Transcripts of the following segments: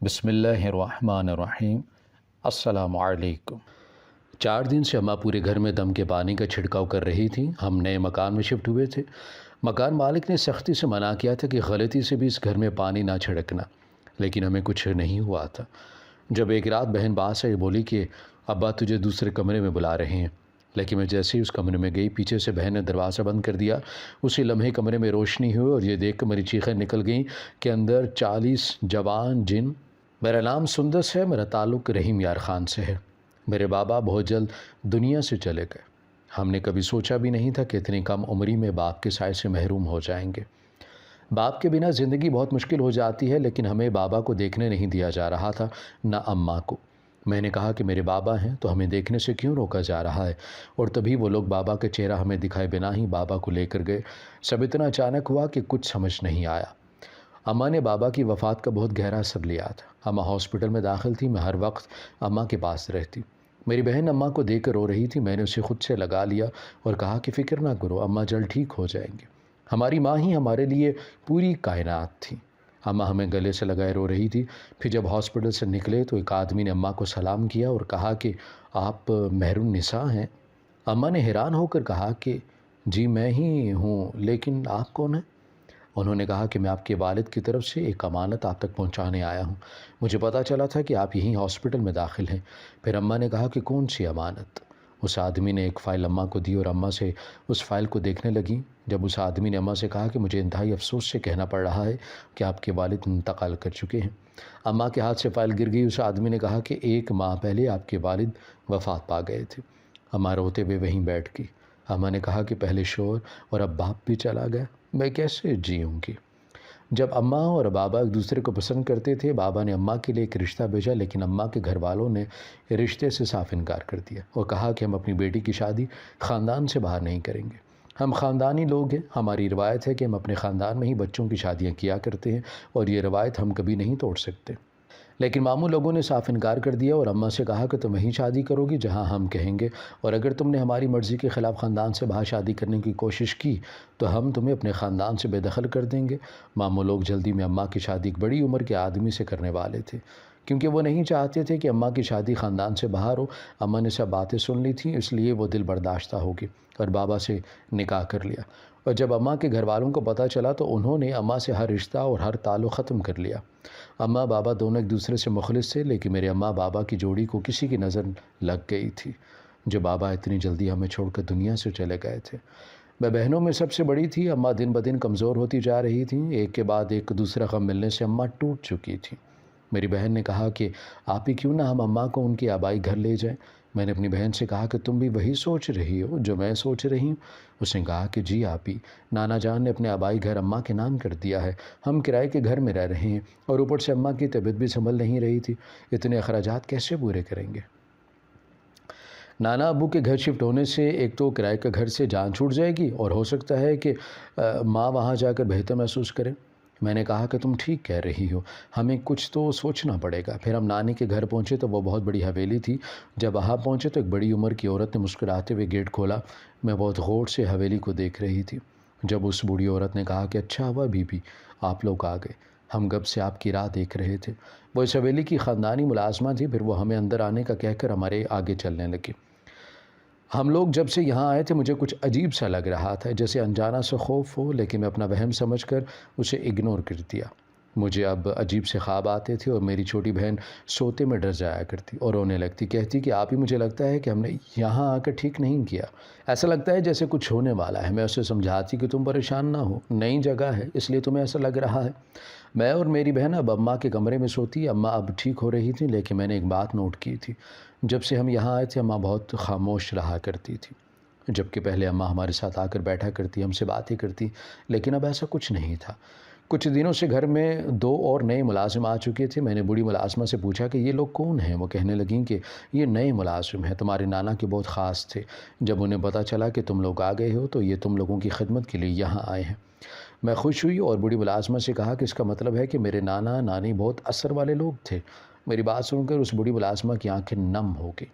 بسم اللہ الرحمن الرحیم۔ السلام علیکم۔ 4 دن سے اماں پورے گھر میں دم کے پانی کا چھڑکاؤ کر رہی تھی۔ ہم نئے مکان میں شفٹ ہوئے تھے۔ مکان مالک نے سختی سے منع کیا تھا کہ غلطی سے بھی اس گھر میں پانی نہ چھڑکنا، لیکن ہمیں کچھ نہیں ہوا تھا۔ جب ایک رات بہن بات سے بولی کہ ابا تجھے دوسرے کمرے میں بلا رہے ہیں، لیکن میں جیسے ہی اس کمرے میں گئی، پیچھے سے بہن نے دروازہ بند کر دیا۔ اسی لمحے کمرے میں روشنی ہوئی اور یہ دیکھ کر میری چیخیں نکل گئیں کہ اندر 40 جوان جن۔ میرا نام سندس ہے، میرا تعلق رحیم یار خان سے ہے۔ میرے بابا بہت جلد دنیا سے چلے گئے۔ ہم نے کبھی سوچا بھی نہیں تھا کہ اتنی کم عمری میں باپ کے سائے سے محروم ہو جائیں گے۔ باپ کے بنا زندگی بہت مشکل ہو جاتی ہے، لیکن ہمیں بابا کو دیکھنے نہیں دیا جا رہا تھا، نہ اماں کو۔ میں نے کہا کہ میرے بابا ہیں تو ہمیں دیکھنے سے کیوں روکا جا رہا ہے، اور تبھی وہ لوگ بابا کا چہرہ ہمیں دکھائے بنا ہی بابا کو لے کر گئے۔ سب اتنا اچانک ہوا کہ کچھ سمجھ نہیں آیا۔ اماں نے بابا کی وفات کا بہت گہرا اثر لیا تھا۔ اماں ہاسپٹل میں داخل تھی، میں ہر وقت اماں کے پاس رہتی۔ میری بہن اماں کو دیکھ کر رو رہی تھی، میں نے اسے خود سے لگا لیا اور کہا کہ فکر نہ کرو، اماں جلد ٹھیک ہو جائیں گے۔ ہماری ماں ہی ہمارے لیے پوری کائنات تھی۔ اماں ہمیں گلے سے لگائے رو رہی تھی۔ پھر جب ہاسپٹل سے نکلے تو ایک آدمی نے اماں کو سلام کیا اور کہا کہ آپ مہر النساء ہیں۔ اماں نے حیران ہو کر کہا کہ جی میں ہی ہوں، لیکن آپ کون ہیں؟ انہوں نے کہا کہ میں آپ کے والد کی طرف سے ایک امانت آپ تک پہنچانے آیا ہوں۔ مجھے پتہ چلا تھا کہ آپ یہیں ہاسپٹل میں داخل ہیں۔ پھر اماں نے کہا کہ کون سی امانت؟ اس آدمی نے ایک فائل اماں کو دی اور اماں سے اس فائل کو دیکھنے لگی۔ جب اس آدمی نے اماں سے کہا کہ مجھے انتہائی افسوس سے کہنا پڑ رہا ہے کہ آپ کے والد انتقال کر چکے ہیں۔ اماں کے ہاتھ سے فائل گر گئی۔ اس آدمی نے کہا کہ 1 ماہ پہلے آپ کے والد وفات پا گئے تھے۔ اماں روتے ہوئے وہیں بیٹھ گئی۔ اماں نے کہا کہ پہلے شوہر اور اب باپ بھی چلا گیا، میں کیسے جیوں گی؟ جب اماں اور بابا ایک دوسرے کو پسند کرتے تھے، بابا نے اماں کے لیے ایک رشتہ بھیجا، لیکن اماں کے گھر والوں نے رشتے سے صاف انکار کر دیا اور کہا کہ ہم اپنی بیٹی کی شادی خاندان سے باہر نہیں کریں گے۔ ہم خاندانی لوگ ہیں، ہماری روایت ہے کہ ہم اپنے خاندان میں ہی بچوں کی شادیاں کیا کرتے ہیں، اور یہ روایت ہم کبھی نہیں توڑ سکتے۔ لیکن ماموں لوگوں نے صاف انکار کر دیا اور اماں سے کہا کہ تم وہیں شادی کرو گی جہاں ہم کہیں گے، اور اگر تم نے ہماری مرضی کے خلاف خاندان سے باہر شادی کرنے کی کوشش کی تو ہم تمہیں اپنے خاندان سے بے دخل کر دیں گے۔ ماموں لوگ جلدی میں اماں کی شادی ایک بڑی عمر کے آدمی سے کرنے والے تھے، کیونکہ وہ نہیں چاہتے تھے کہ اماں کی شادی خاندان سے باہر ہو۔ اماں نے سب باتیں سن لی تھیں، اس لیے وہ دل برداشتہ ہوگی اور بابا سے نکاح کر لیا۔ اور جب اماں کے گھر والوں کو پتہ چلا تو انہوں نے اماں سے ہر رشتہ اور ہر تعلق ختم کر لیا۔ اماں بابا دونوں ایک دوسرے سے مخلص تھے، لیکن میرے اماں بابا کی جوڑی کو کسی کی نظر لگ گئی تھی جو بابا اتنی جلدی ہمیں چھوڑ کر دنیا سے چلے گئے تھے۔ میں بہنوں میں سب سے بڑی تھی۔ اماں دن بدن کمزور ہوتی جا رہی تھیں، ایک کے بعد ایک دوسرا غم ملنے سے اماں ٹوٹ چکی تھیں۔ میری بہن نے کہا کہ آپ ہی کیوں نہ ہم اماں کو ان کے آبائی گھر لے جائیں۔ میں نے اپنی بہن سے کہا کہ تم بھی وہی سوچ رہی ہو جو میں سوچ رہی ہوں؟ اس نے کہا کہ جی آپ ہی، نانا جان نے اپنے آبائی گھر اماں کے نام کر دیا ہے، ہم کرائے کے گھر میں رہ رہے ہیں، اور اوپر سے اماں کی طبیعت بھی سنبھل نہیں رہی تھی، اتنے اخراجات کیسے پورے کریں گے؟ نانا ابو کے گھر شفٹ ہونے سے ایک تو کرائے کا گھر سے جان چھوٹ جائے گی، اور ہو سکتا ہے کہ ماں وہاں جا کر بہتر محسوس کرے۔ میں نے کہا کہ تم ٹھیک کہہ رہی ہو، ہمیں کچھ تو سوچنا پڑے گا۔ پھر ہم نانی کے گھر پہنچے تو وہ بہت بڑی حویلی تھی۔ جب وہاں پہنچے تو ایک بڑی عمر کی عورت نے مسکراتے ہوئے گیٹ کھولا۔ میں بہت غور سے حویلی کو دیکھ رہی تھی۔ جب اس بوڑھی عورت نے کہا کہ اچھا ہوا بی بی آپ لوگ آ گئے، ہم کب سے آپ کی راہ دیکھ رہے تھے۔ وہ اس حویلی کی خاندانی ملازمہ تھی۔ پھر وہ ہمیں اندر آنے کا کہہ کر ہمارے آگے چلنے لگی۔ ہم لوگ جب سے یہاں آئے تھے مجھے کچھ عجیب سا لگ رہا تھا، جیسے انجانا سا خوف ہو، لیکن میں اپنا وہم سمجھ کر اسے اگنور کر دیا۔ مجھے اب عجیب سے خواب آتے تھے، اور میری چھوٹی بہن سوتے میں ڈر جایا کرتی اور رونے لگتی، کہتی کہ آپ ہی مجھے لگتا ہے کہ ہم نے یہاں آ کر ٹھیک نہیں کیا، ایسا لگتا ہے جیسے کچھ ہونے والا ہے۔ میں اسے سمجھاتی کہ تم پریشان نہ ہو، نئی جگہ ہے اس لیے تمہیں ایسا لگ رہا ہے۔ میں اور میری بہن اب اماں کے کمرے میں سوتی۔ اماں اب ٹھیک ہو رہی تھی، لیکن میں نے ایک بات نوٹ کی تھی، جب سے ہم یہاں آئے تھے اماں بہت خاموش رہا کرتی تھی، جبکہ پہلے اماں ہمارے ساتھ آ کر بیٹھا کرتی، ہم سے باتیں کرتی، لیکن اب ایسا کچھ نہیں تھا۔ کچھ دنوں سے گھر میں 2 اور نئے ملازم آ چکے تھے۔ میں نے بوڑھی ملازمہ سے پوچھا کہ یہ لوگ کون ہیں؟ وہ کہنے لگیں کہ یہ نئے ملازم ہیں، تمہارے نانا کے بہت خاص تھے، جب انہیں پتہ چلا کہ تم لوگ آ گئے ہو تو یہ تم لوگوں کی خدمت کے لیے یہاں آئے ہیں۔ میں خوش ہوئی اور بوڑھی ملازمہ سے کہا کہ اس کا مطلب ہے کہ میرے نانا نانی بہت اثر والے لوگ تھے۔ میری بات سن کر اس بوڑھی ملازمہ کی آنکھیں نم ہو گئی،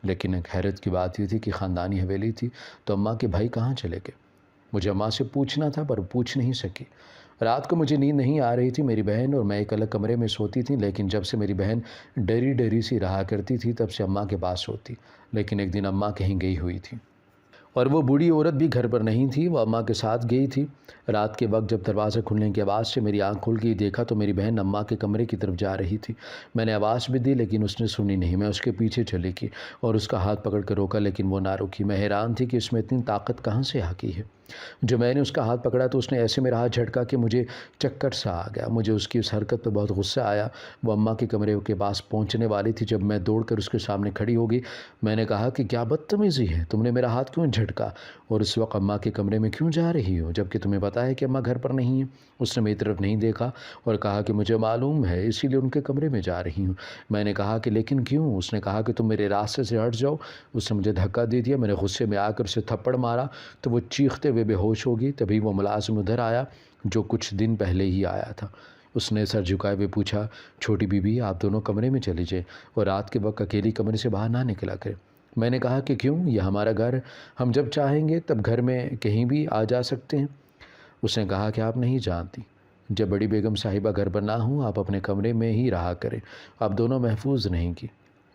لیکن ایک حیرت کی بات یہ تھی کہ خاندانی حویلی تھی تو اماں کے بھائی کہاں چلے گئے؟ مجھے اماں سے پوچھنا تھا پر پوچھ نہیں سکی۔ رات کو مجھے نیند نہیں آ رہی تھی۔ میری بہن اور میں ایک الگ کمرے میں سوتی تھیں، لیکن جب سے میری بہن ڈری ڈری سی رہا کرتی تھی تب سے اماں کے پاس سوتی۔ لیکن ایک دن اماں کہیں گئی ہوئی تھی اور وہ بوڑھی عورت بھی گھر پر نہیں تھی، وہ اماں کے ساتھ گئی تھی۔ رات کے وقت جب دروازہ کھلنے کی آواز سے میری آنکھ کھل گئی، دیکھا تو میری بہن اماں کے کمرے کی طرف جا رہی تھی۔ میں نے آواز بھی دی لیکن اس نے سنی نہیں۔ میں اس کے پیچھے چلی گئی اور اس کا ہاتھ پکڑ کر روکا لیکن وہ نہ رکی۔ میں حیران تھی کہ اس میں اتنی طاقت کہاں سے آ گئی ہے۔ جو میں نے اس کا ہاتھ پکڑا تو اس نے ایسے میرا ہاتھ جھٹکا کہ مجھے چکر سا آ گیا۔ مجھے اس کی اس حرکت پہ بہت غصہ آیا۔ وہ اماں کے کمرے کے پاس پہنچنے والی تھی جب میں دوڑ کر اس کے سامنے کھڑی ہو گئی۔ میں نے کہا کہ کیا بدتمیزی ہے، تم نے میرا ہاتھ کیوں جھٹکا اور اس وقت اماں کے کمرے میں کیوں جا رہی ہو جبکہ تمہیں پتہ ہے کہ اماں گھر پر نہیں ہیں؟ اس نے میری طرف نہیں دیکھا اور کہا کہ مجھے معلوم ہے، اسی لیے ان کے کمرے میں جا رہی ہوں۔ میں نے کہا کہ لیکن کیوں؟ اس نے کہا کہ تم میرے راستے سے ہٹ جاؤ۔ اس نے مجھے دھکا دے دیا۔ میں نے غصے میں آ کر اسے تھپڑ مارا تو وہ چیختے ہوئے بے ہوش ہو گئی۔ تبھی وہ ملازم ادھر آیا جو کچھ دن پہلے ہی آیا تھا۔ اس نے سر جھکائے ہوئے پوچھا، چھوٹی بی بی آپ دونوں کمرے میں چلی جائیں اور رات کے وقت اکیلی کمرے سے باہر نہ نکلا کریں۔ میں نے کہا کہ کیوں؟ یہ ہمارا گھر ہے، ہم جب چاہیں گے تب گھر میں کہیں بھی آ جا سکتے ہیں۔ اس نے کہا کہ آپ نہیں جانتی، جب بڑی بیگم صاحبہ گھر پر نہ ہوں آپ اپنے کمرے میں ہی رہا کریں، آپ دونوں محفوظ رہیں گی۔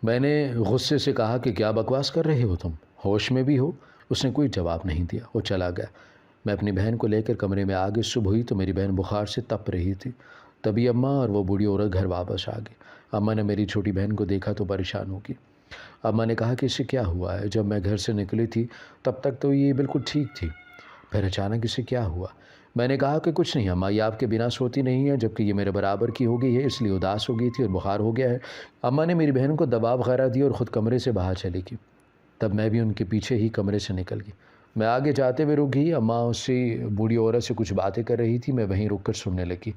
میں نے غصے سے کہا کہ کیا بکواس کر رہے ہو تم، ہوش میں بھی ہو؟ اس نے کوئی جواب نہیں دیا، وہ چلا گیا۔ میں اپنی بہن کو لے کر کمرے میں آ گئی۔ صبح ہوئی تو میری بہن بخار سے تپ رہی تھی۔ تبھی اماں اور وہ بوڑھی عورت گھر واپس آ گئی۔ اماں نے میری چھوٹی بہن کو دیکھا تو پریشان ہو گئی۔ اماں نے کہا کہ اسے کیا ہوا ہے؟ جب میں گھر سے نکلی تھی تب تک تو یہ بالکل ٹھیک تھی، پھر اچانک اسے کیا ہوا؟ میں نے کہا کہ کچھ نہیں اماں، یہ آپ کے بنا سوتی نہیں ہے، جبکہ یہ میرے برابر کی ہو گئی ہے، اس لیے اداس ہو گئی تھی اور بخار ہو گیا ہے۔ اماں نے میری بہن کو دبا وغیرہ دی اور خود کمرے سے باہر چلی گئی۔ تب میں بھی ان کے پیچھے ہی کمرے سے نکل گئی۔ میں آگے جاتے ہوئے رک گئی۔ اماں اسی بوڑھی عورت سے کچھ باتیں کر رہی تھی، میں وہیں رک کر سننے لگی۔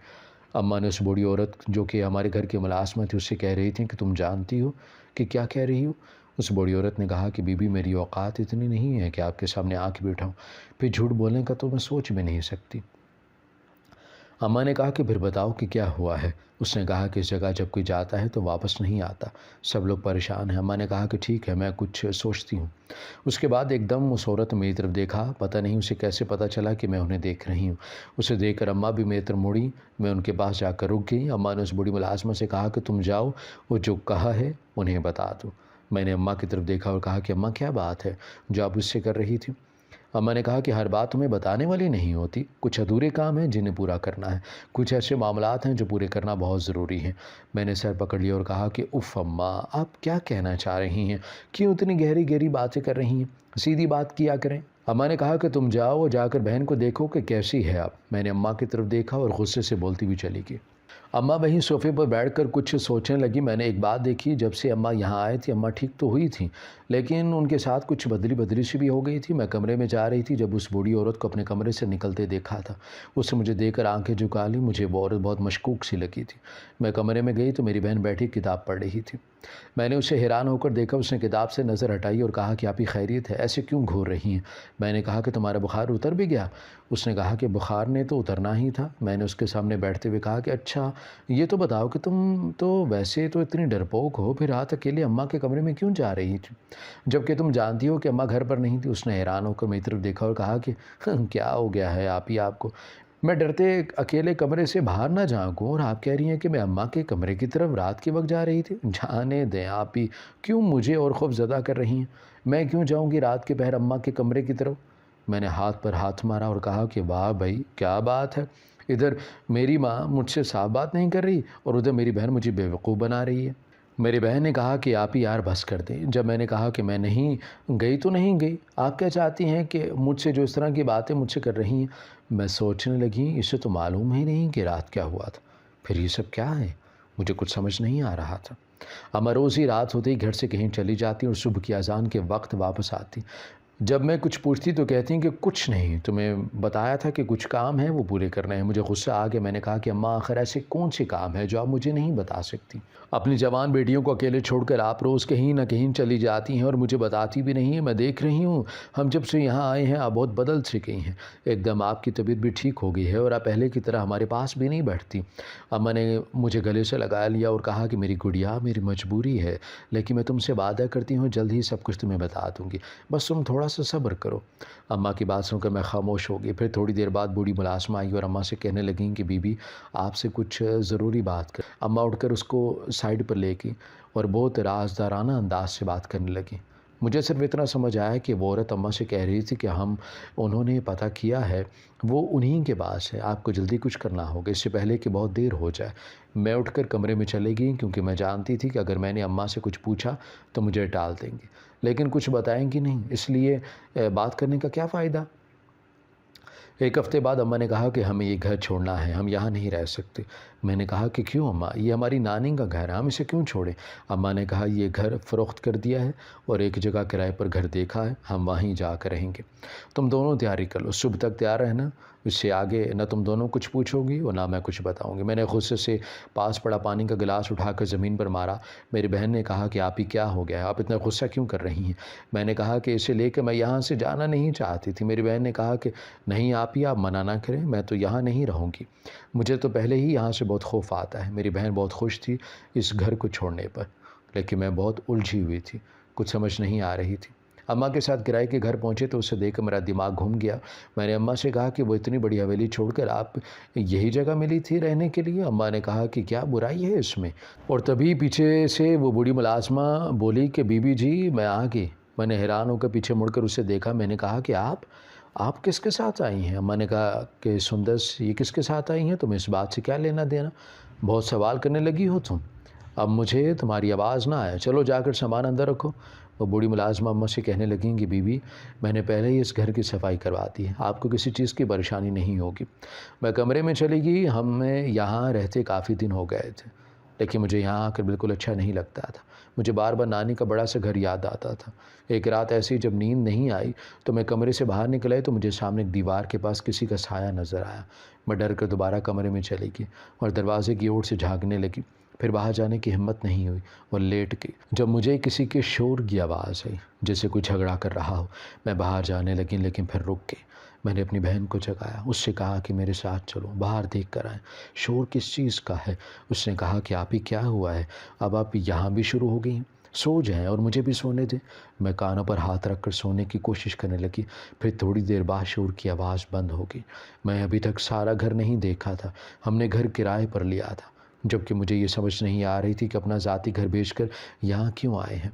اماں نے اس بوڑھی عورت جو کہ ہمارے گھر کی ملازمہ تھی اس سے کہہ رہی تھی کہ تم جانتی ہو کہ کیا کہہ رہی ہو؟ اس بوڑھی عورت نے کہا کہ بی بی میری اوقات اتنی نہیں ہے کہ آپ کے سامنے آنکھ بھی اٹھاؤں، پھر جھوٹ بولنے کا تو میں سوچ بھی نہیں سکتی۔ اماں نے کہا کہ پھر بتاؤ کہ کیا ہوا ہے؟ اس نے کہا کہ اس جگہ جب کوئی جاتا ہے تو واپس نہیں آتا، سب لوگ پریشان ہیں۔ اماں نے کہا کہ ٹھیک ہے میں کچھ سوچتی ہوں۔ اس کے بعد ایک دم اس عورت نے میری طرف دیکھا، پتہ نہیں اسے کیسے پتہ چلا کہ میں انہیں دیکھ رہی ہوں۔ اسے دیکھ کر اماں بھی میری طرف مڑی، میں ان کے پاس جا کر رک گئی۔ اماں نے اس بوڑھی ملازمہ سے کہا کہ تم جاؤ، وہ جو کہا ہے انہیں بتا دو۔ میں نے اماں کی طرف دیکھا اور کہا کہ اماں کیا بات ہے جو آپ اس سے کر رہی تھی؟ اماں نے کہا کہ ہر بات تمہیں بتانے والی نہیں ہوتی، کچھ ادھورے کام ہیں جنہیں پورا کرنا ہے، کچھ ایسے معاملات ہیں جو پورے کرنا بہت ضروری ہیں۔ میں نے سر پکڑ لیا اور کہا کہ اف اماں، آپ کیا کہنا چاہ رہی ہیں؟ کیوں اتنی گہری گہری باتیں کر رہی ہیں؟ سیدھی بات کیا کریں۔ اماں نے کہا کہ تم جاؤ اور جا کر بہن کو دیکھو کہ کیسی ہے آپ۔ میں نے اماں کی طرف دیکھا اور غصے سے بولتی ہوئی چلی گئی۔ اماں وہیں صوفے پر بیٹھ کر کچھ سوچنے لگی۔ میں نے ایک بات دیکھی، جب سے اماں یہاں آئے تھی اماں ٹھیک تو ہوئی تھیں، لیکن ان کے ساتھ کچھ بدلی سی بھی ہو گئی تھی۔ میں کمرے میں جا رہی تھی جب اس بوڑھی عورت کو اپنے کمرے سے نکلتے دیکھا تھا۔ اس نے مجھے دیکھ کر آنکھیں جھکا لی، مجھے وہ عورت بہت مشکوک سی لگی تھی۔ میں کمرے میں گئی تو میری بہن بیٹھی کتاب پڑھ رہی تھی۔ میں نے اسے حیران ہو کر دیکھا، اس نے کتاب سے نظر ہٹائی اور کہا کہ آپ کی خیریت ہے، ایسے کیوں گھور رہی ہیں؟ میں نے کہا کہ تمہارا بخار اتر بھی گیا؟ اس نے کہا کہ بخار نے تو اترنا ہی تھا۔ میں نے اس کے سامنے بیٹھتے ہوئے کہا کہ اچھا یہ تو بتاؤ کہ تم تو ویسے تو اتنی ڈرپوک ہو، پھر رات اکیلے اماں کے کمرے میں کیوں جا رہی تھی جبکہ تم جانتی ہو کہ اماں گھر پر نہیں تھی؟ اس نے حیران ہو کر میری طرف دیکھا اور کہا کہ کیا ہو گیا ہے آپ کو؟ میں ڈرتے اکیلے کمرے سے باہر نہ جھانکوں اور آپ کہہ رہی ہیں کہ میں اماں کے کمرے کی طرف رات کے وقت جا رہی تھی؟ جانے دیں، آپ ہی کیوں مجھے اور خوف زدہ کر رہی ہیں؟ میں کیوں جاؤں گی رات کے پہر اماں کے کمرے کی طرف؟ میں نے ہاتھ پر ہاتھ مارا اور کہا کہ واہ بھائی کیا بات ہے، ادھر میری ماں مجھ سے صاف بات نہیں کر رہی اور ادھر میری بہن مجھے بیوقوف بنا رہی ہے۔ میری بہن نے کہا کہ آپ ہی یار بس کر دیں۔ جب میں نے کہا کہ میں نہیں گئی تو نہیں گئی، آپ کیا چاہتی ہیں کہ مجھ سے جو اس طرح کی باتیں مجھ سے کر رہی ہیں؟ میں سوچنے لگی اسے تو معلوم ہی نہیں کہ رات کیا ہوا تھا، پھر یہ سب کیا ہے؟ مجھے کچھ سمجھ نہیں آ رہا تھا۔ اماں روز ہی رات ہوتے ہی گھر سے کہیں چلی جاتی اور صبح کی اذان کے وقت واپس آتی۔ جب میں کچھ پوچھتی تو کہتی ہیں کہ کچھ نہیں، تمہیں بتایا تھا کہ کچھ کام ہیں وہ پورے کرنے ہیں۔ مجھے غصہ آ گیا، میں نے کہا کہ اماں آخر ایسے کون سے کام ہے جو آپ مجھے نہیں بتا سکتی؟ اپنی جوان بیٹیوں کو اکیلے چھوڑ کر آپ روز کہیں نہ کہیں چلی جاتی ہیں اور مجھے بتاتی بھی نہیں ہیں۔ میں دیکھ رہی ہوں ہم جب سے یہاں آئے ہیں آپ بہت بدل سے گئی ہیں، ایک دم آپ کی طبیعت بھی ٹھیک ہو گئی ہے اور آپ پہلے کی طرح ہمارے پاس بھی نہیں بیٹھتی۔ اماں نے مجھے گلے سے لگا لیا اور کہا کہ میری گڑیا میری مجبوری ہے، لیکن میں تم سے وعدہ کرتی ہوں جلد ہی سب کچھ تمہیں بتا دوں گی، بس تم تھوڑا سا صبر کرو۔ اماں کی بات سن کر میں خاموش ہو گئی۔ پھر تھوڑی دیر بعد بوڑھی ملازمہ آئی اور اماں سے کہنے لگیں کہ بی بی آپ سے کچھ ضروری بات کر۔ اماں اٹھ کر اس کو سائڈ پر لے گئی اور بہت رازدارانہ انداز سے بات کرنے لگیں۔ مجھے صرف اتنا سمجھ آیا کہ وہ عورت اماں سے کہہ رہی تھی کہ انہوں نے پتہ کیا ہے وہ انہی کے پاس ہے، آپ کو جلدی کچھ کرنا ہوگا اس سے پہلے کہ بہت دیر ہو جائے۔ میں اٹھ کر کمرے میں چلے گئی کیونکہ میں جانتی تھی کہ اگر میں نے اماں سے کچھ پوچھا تو مجھے ٹال دیں گے، لیکن کچھ بتائیں گی نہیں، اس لیے بات کرنے کا کیا فائدہ۔ ایک ہفتے بعد اماں نے کہا کہ ہمیں یہ گھر چھوڑنا ہے، ہم یہاں نہیں رہ سکتے۔ میں نے کہا کہ کیوں اماں، یہ ہماری نانی کا گھر ہے، ہم اسے کیوں چھوڑیں۔ اماں نے کہا یہ گھر فروخت کر دیا ہے اور ایک جگہ کرائے پر گھر دیکھا ہے، ہم وہیں جا کر رہیں گے۔ تم دونوں تیاری کر لو، صبح تک تیار رہنا، اس سے آگے نہ تم دونوں کچھ پوچھو گی اور نہ میں کچھ بتاؤں گی۔ میں نے غصے سے پاس پڑا پانی کا گلاس اٹھا کر زمین پر مارا۔ میری بہن نے کہا کہ آپ ہی کیا ہو گیا ہے، آپ اتنا غصہ کیوں کر رہی ہیں۔ میں نے کہا کہ اسے لے کے میں یہاں سے جانا نہیں چاہتی تھی۔ میری بہن نے کہا کہ نہیں آپ منع نہ کریں، میں تو یہاں نہیں رہوں گی، مجھے تو پہلے ہی یہاں سے بہت خوف آتا ہے۔ میری بہن بہت خوش تھی اس گھر کو چھوڑنے پر، لیکن میں بہت الجھی ہوئی تھی، کچھ سمجھ نہیں آ رہی تھی۔ اماں کے ساتھ کرائے کے گھر پہنچے تو اسے دیکھ کر میرا دماغ گھوم گیا۔ میں نے اماں سے کہا کہ وہ اتنی بڑی حویلی چھوڑ کر آپ یہی جگہ ملی تھی رہنے کے لیے۔ اماں نے کہا کہ کیا برائی ہے اس میں، اور تبھی پیچھے سے وہ بوڑھی ملازمہ بولی کہ بی بی جی میں آ گئی۔ میں نے حیران ہو کر پیچھے مڑ کر اسے دیکھا۔ میں نے کہا کہ آپ کس کے ساتھ آئی ہیں؟ اماں نے کہا کہ سندس یہ کس کے ساتھ آئی ہیں، تمہیں اس بات سے کیا لینا دینا، بہت سوال کرنے لگی ہو تم، اب مجھے تمہاری آواز نہ آئے، چلو جا کر سامان اندر رکھو۔ وہ بوڑھی ملازمہ اماں سے کہنے لگیں کہ بی بی میں نے پہلے ہی اس گھر کی صفائی کروا دی ہے، آپ کو کسی چیز کی پریشانی نہیں ہوگی۔ میں کمرے میں چلی گئی۔ ہمیں یہاں رہتے کافی دن ہو گئے تھے، لیکن مجھے یہاں آ کر بالکل اچھا نہیں لگتا تھا۔ مجھے بار بار نانی کا بڑا سا گھر یاد آتا تھا۔ ایک رات ایسی جب نیند نہیں آئی تو میں کمرے سے باہر نکل آئی تو مجھے سامنے ایک دیوار کے پاس کسی کا سایہ نظر آیا۔ میں ڈر کر دوبارہ کمرے میں چلی گئی اور دروازے کی اوٹ سے جھانکنے لگی، پھر باہر جانے کی ہمت نہیں ہوئی اور لیٹ گئی۔ جب مجھے کسی کے شور کی آواز آئی جیسے کوئی جھگڑا کر رہا ہو، میں باہر جانے لگی لیکن پھر رک گئی۔ میں نے اپنی بہن کو جگایا، اس سے کہا کہ میرے ساتھ چلو، باہر دیکھ کر آئیں، شور کس چیز کا ہے۔ اس نے کہا کہ آپ ہی کیا ہوا ہے، اب آپ یہاں بھی شروع ہو گئی ہیں، سو جائیں اور مجھے بھی سونے دیں۔ میں کانوں پر ہاتھ رکھ کر سونے کی کوشش کرنے لگی، پھر تھوڑی دیر بعد شور کی آواز بند ہو گئی۔ میں ابھی تک سارا گھر نہیں دیکھا تھا، ہم نے گھر کرائے پر لیا تھا، جبکہ مجھے یہ سمجھ نہیں آ رہی تھی کہ اپنا ذاتی گھر بیچ کر یہاں کیوں آئے ہیں۔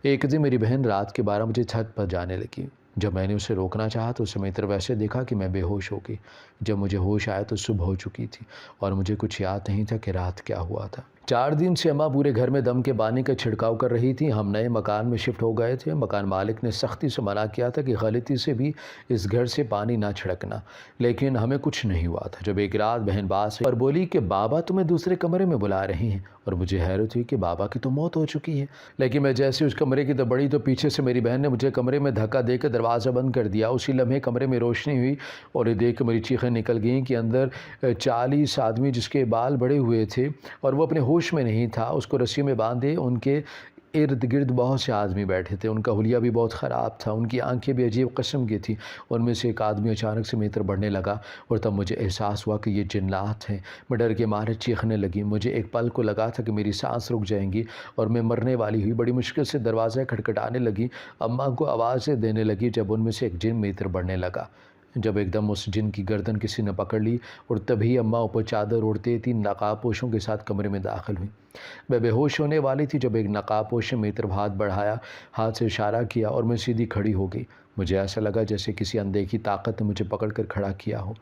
ایک دن میری بہن رات کے 12 بجے چھت پر جانے لگی۔ جب میں نے اسے روکنا چاہا تو اسے میری طرف ایسے دیکھا کہ میں بے ہوش ہو گئی۔ جب مجھے ہوش آیا تو صبح ہو چکی تھی اور مجھے کچھ یاد نہیں تھا کہ رات کیا ہوا تھا۔ 4 دن سے اماں پورے گھر میں دم کے پانی کا چھڑکاؤ کر رہی تھی۔ ہم نئے مکان میں شفٹ ہو گئے تھے۔ مکان مالک نے سختی سے منع کیا تھا کہ غلطی سے بھی اس گھر سے پانی نہ چھڑکنا، لیکن ہمیں کچھ نہیں ہوا تھا۔ جب ایک رات بہن باز سے اور بولی کہ بابا تمہیں دوسرے کمرے میں بلا رہے ہیں، اور مجھے حیرت ہوئی کہ بابا کی تو موت ہو چکی ہے، لیکن میں جیسے اس کمرے کی طرف بڑھی تو پیچھے سے میری بہن نے مجھے کمرے میں دھکا دے کر دروازہ بند کر دیا۔ اسی لمحے کمرے میں روشنی ہوئی اور یہ دیکھ کر میری چیخیں نکل گئیں کہ اندر 40 آدمی جس کے بال بڑے ہوئے تھے اور وہ اپنے ہوش میں نہیں تھا، اس کو رسی میں باندھے ان کے ارد گرد بہت سے آدمی بیٹھے تھے۔ ان کا حلیہ بھی بہت خراب تھا، ان کی آنکھیں بھی عجیب قسم کی تھیں۔ ان میں سے ایک آدمی اچانک سے میری طرف بڑھنے لگا اور تب مجھے احساس ہوا کہ یہ جنات ہیں۔ میں ڈر کے مارے چیخنے لگی۔ مجھے ایک پل کو لگا تھا کہ میری سانس رک جائیں گی اور میں مرنے والی ہوئی۔ بڑی مشکل سے دروازہ کھٹکھٹانے لگی، اماں کو آوازیں دینے لگی جب ان میں سے ایک جن میری طرف بڑھنے لگا۔ جب ایک دم اس جن کی گردن کسی نے پکڑ لی اور تبھی اماں اوپر چادر اوڑھتے 3 نقاب پوشوں کے ساتھ کمرے میں داخل ہوئی۔ میں بے ہوش ہونے والی تھی جب ایک نقاب پوش نے میری طرف ہاتھ بڑھایا، ہاتھ سے اشارہ کیا اور میں سیدھی کھڑی ہو گئی۔ مجھے ایسا لگا جیسے کسی اندیکھی طاقت نے مجھے پکڑ کر کھڑا کیا ہو۔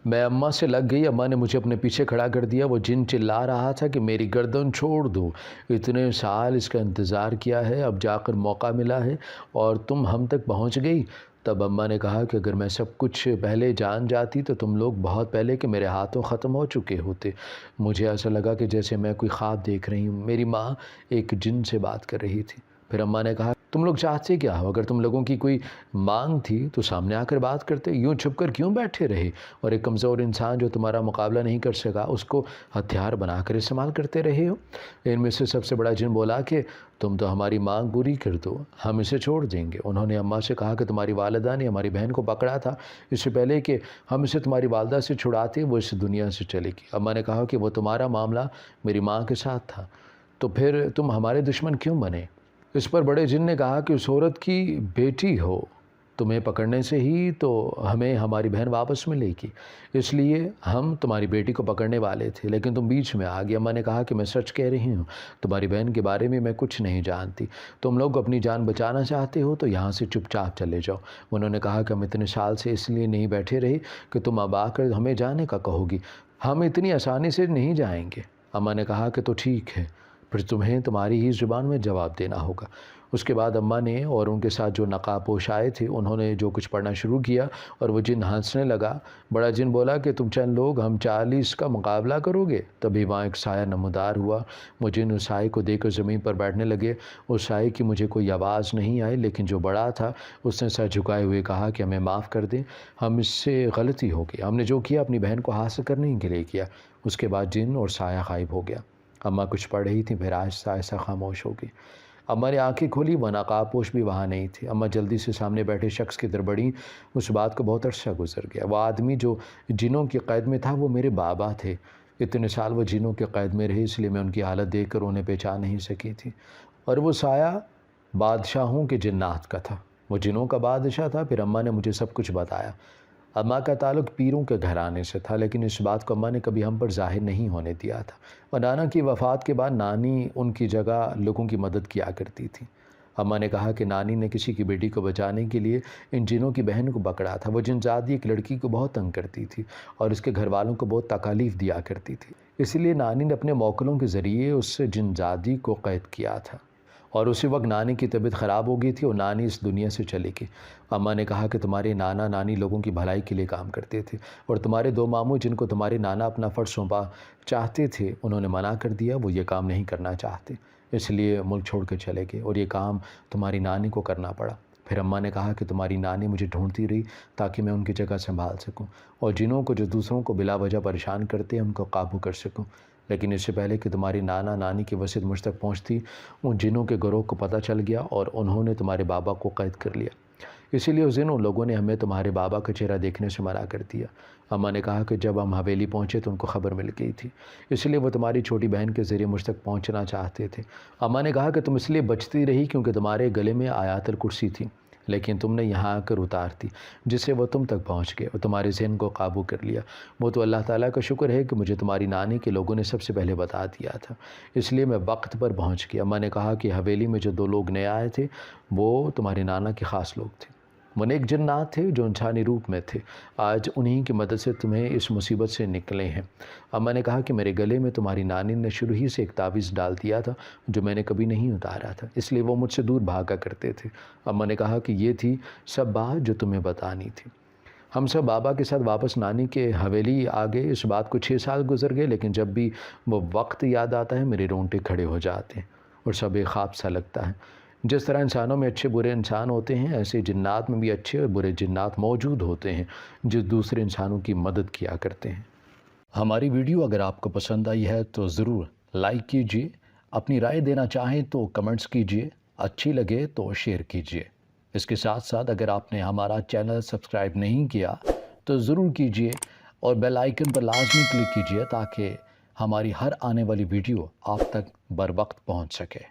میں اماں سے لگ گئی۔ اماں نے مجھے اپنے پیچھے کھڑا کر دیا۔ وہ جن چلا رہا تھا کہ میری گردن چھوڑ دو، اتنے سال اس کا انتظار کیا ہے، اب جا کر موقع ملا ہے اور تم ہم تک پہنچ گئی۔ تب اماں نے کہا کہ اگر میں سب کچھ پہلے جان جاتی تو تم لوگ بہت پہلے کہ میرے ہاتھوں ختم ہو چکے ہوتے۔ مجھے ایسا لگا کہ جیسے میں کوئی خواب دیکھ رہی ہوں۔ میری ماں ایک جن سے بات کر رہی تھی۔ پھر اماں نے کہا تم لوگ چاہتے کیا ہو؟ اگر تم لوگوں کی کوئی مانگ تھی تو سامنے آ کر بات کرتے، یوں چھپ کر کیوں بیٹھے رہے اور ایک کمزور انسان جو تمہارا مقابلہ نہیں کر سکا اس کو ہتھیار بنا کر استعمال کرتے رہے ہو؟ ان میں سے سب سے بڑا جن بولا کہ تم تو ہماری مانگ پوری کر دو، ہم اسے چھوڑ دیں گے۔ انہوں نے اماں سے کہا کہ تمہاری والدہ نے ہماری بہن کو پکڑا تھا اس سے پہلے کہ ہم اسے تمہاری والدہ سے چھڑاتے، وہ اس دنیا سے چلے گی۔ اماں نے کہا کہ وہ تمہارا معاملہ میری ماں کے ساتھ تھا، تو پھر تم ہمارے دشمن کیوں بنے؟ اس پر بڑے جن نے کہا کہ اس عورت کی بیٹی ہو تمہیں پکڑنے سے ہی تو ہمیں ہماری بہن واپس ملے گی، اس لیے ہم تمہاری بیٹی کو پکڑنے والے تھے، لیکن تم بیچ میں آ گئی۔ اماں نے کہا کہ میں سچ کہہ رہی ہوں، تمہاری بہن کے بارے میں کچھ نہیں جانتی۔ تم لوگ اپنی جان بچانا چاہتے ہو تو یہاں سے چپ چاپ چلے جاؤ۔ انہوں نے کہا کہ ہم اتنے سال سے اس لیے نہیں بیٹھے رہے کہ تم اب آ کر ہمیں جانے کا کہو گی، ہم اتنی آسانی سے نہیں جائیں گے۔ اماں نے کہا کہ تو ٹھیک ہے، پھر تمہیں تمہاری ہی زبان میں جواب دینا ہوگا۔ اس کے بعد اماں نے اور ان کے ساتھ جو نقاب پوش آئے تھے انہوں نے جو کچھ پڑھنا شروع کیا اور وہ جن ہنسنے لگا۔ بڑا جن بولا کہ تم چند لوگ ہم 40 کا مقابلہ کرو گے؟ تبھی وہاں ایک سایہ نمودار ہوا۔ وہ جن اس سائے کو دیکھ کر زمین پر بیٹھنے لگے۔ اس سائے کی مجھے کوئی آواز نہیں آئی، لیکن جو بڑا تھا اس نے سر جھکائے ہوئے کہا کہ ہمیں معاف کر دیں، ہم اس سے غلطی ہو گئی، ہم نے جو کیا اپنی بہن کو حاصل کرنے کے لیے کیا۔ اس کے بعد جن اور سایہ غائب ہو گیا۔ اماں کچھ پڑھ رہی تھیں، پھر آہستہ آہستہ خاموش ہو گئی۔ اماں نے آنکھیں کھولی، وہ نقاب پوش بھی وہاں نہیں تھے۔ اماں جلدی سے سامنے بیٹھے شخص کی طرف بڑھیں۔ اس بات کو بہت عرصہ گزر گیا۔ وہ آدمی جو جنوں کی قید میں تھا وہ میرے بابا تھے۔ اتنے سال وہ جنوں کے قید میں رہے، اس لیے میں ان کی حالت دیکھ کر انہیں پہچان نہیں سکی تھی۔ اور وہ سایہ بادشاہوں کے جنات کا تھا، وہ جنوں کا بادشاہ تھا۔ پھر اماں نے مجھے سب کچھ بتایا۔ اماں کا تعلق پیروں کے گھرانے سے تھا، لیکن اس بات کو اماں نے کبھی ہم پر ظاہر نہیں ہونے دیا تھا۔ اور نانا کی وفات کے بعد نانی ان کی جگہ لوگوں کی مدد کیا کرتی تھی۔ اماں نے کہا کہ نانی نے کسی کی بیٹی کو بچانے کے لیے ان جنوں کی بہن کو پکڑا تھا۔ وہ جن زادی ایک لڑکی کو بہت تنگ کرتی تھی اور اس کے گھر والوں کو بہت تکالیف دیا کرتی تھی، اس لیے نانی نے اپنے موکلوں کے ذریعے اس جن زادی کو قید کیا تھا۔ اور اسی وقت نانی کی طبیعت خراب ہو گئی تھی اور نانی اس دنیا سے چلی گئی۔ اماں نے کہا کہ تمہارے نانا نانی لوگوں کی بھلائی کے لیے کام کرتے تھے، اور تمہارے 2 ماموں جن کو تمہارے نانا اپنا فرض سونپا چاہتے تھے انہوں نے منع کر دیا، وہ یہ کام نہیں کرنا چاہتے، اس لیے ملک چھوڑ کے چلے گئے اور یہ کام تمہاری نانی کو کرنا پڑا۔ پھر اماں نے کہا کہ تمہاری نانی مجھے ڈھونڈتی رہی تاکہ میں ان کی جگہ سنبھال سکوں اور جنوں کو جو دوسروں کو بلا وجہ پریشان کرتے ہیں ان کو قابو کر سکوں۔ لیکن اس سے پہلے کہ تمہاری نانا نانی کی وصیت مجھ تک پہنچتی، ان جنوں کے گروہ کو پتہ چل گیا اور انہوں نے تمہارے بابا کو قید کر لیا۔ اسی لیے اس دن ان لوگوں نے ہمیں تمہارے بابا کا چہرہ دیکھنے سے منع کر دیا۔ اماں نے کہا کہ جب ہم حویلی پہنچے تو ان کو خبر مل گئی تھی، اس لیے وہ تمہاری چھوٹی بہن کے ذریعے مجھ تک پہنچنا چاہتے تھے۔ اماں نے کہا کہ تم اس لیے بچتی رہی کیونکہ تمہارے گلے میں آیات الکرسی تھی، لیکن تم نے یہاں آ کر اتار دی جس سے وہ تم تک پہنچ گئے اور تمہارے ذہن کو قابو کر لیا۔ وہ تو اللہ تعالیٰ کا شکر ہے کہ مجھے تمہاری نانی کے لوگوں نے سب سے پہلے بتا دیا تھا، اس لیے میں وقت پر پہنچ گیا۔ اماں نے کہا کہ حویلی میں جو 2 لوگ نئے آئے تھے وہ تمہارے نانا کے خاص لوگ تھے، وہ نیک جنات تھے جو انسانی روپ میں تھے، آج انہی کی مدد سے تمہیں اس مصیبت سے نکلے ہیں۔ اماں نے کہا کہ میرے گلے میں تمہاری نانی نے شروع ہی سے ایک تعویذ ڈال دیا تھا جو میں نے کبھی نہیں اتارا تھا، اس لیے وہ مجھ سے دور بھاگا کرتے تھے۔ اماں نے کہا کہ یہ تھی سب بات جو تمہیں بتانی تھی۔ ہم سب بابا کے ساتھ واپس نانی کے حویلی آ گئے۔ اس بات کو 6 سال گزر گئے، لیکن جب بھی وہ وقت یاد آتا ہے میرے رونگٹے کھڑے ہو جاتے ہیں اور سب ایک خواب سا لگتا ہے۔ جس طرح انسانوں میں اچھے برے انسان ہوتے ہیں، ایسے جنات میں بھی اچھے اور برے جنات موجود ہوتے ہیں جو دوسرے انسانوں کی مدد کیا کرتے ہیں۔ ہماری ویڈیو اگر آپ کو پسند آئی ہے تو ضرور لائک کیجیے، اپنی رائے دینا چاہیں تو کمنٹس کیجیے، اچھی لگے تو شیئر کیجیے۔ اس کے ساتھ ساتھ اگر آپ نے ہمارا چینل سبسکرائب نہیں کیا تو ضرور کیجیے اور بیل آئیکن پر لازمی کلک کیجیے تاکہ ہماری ہر آنے والی ویڈیو آپ تک بر وقت پہنچ سکے۔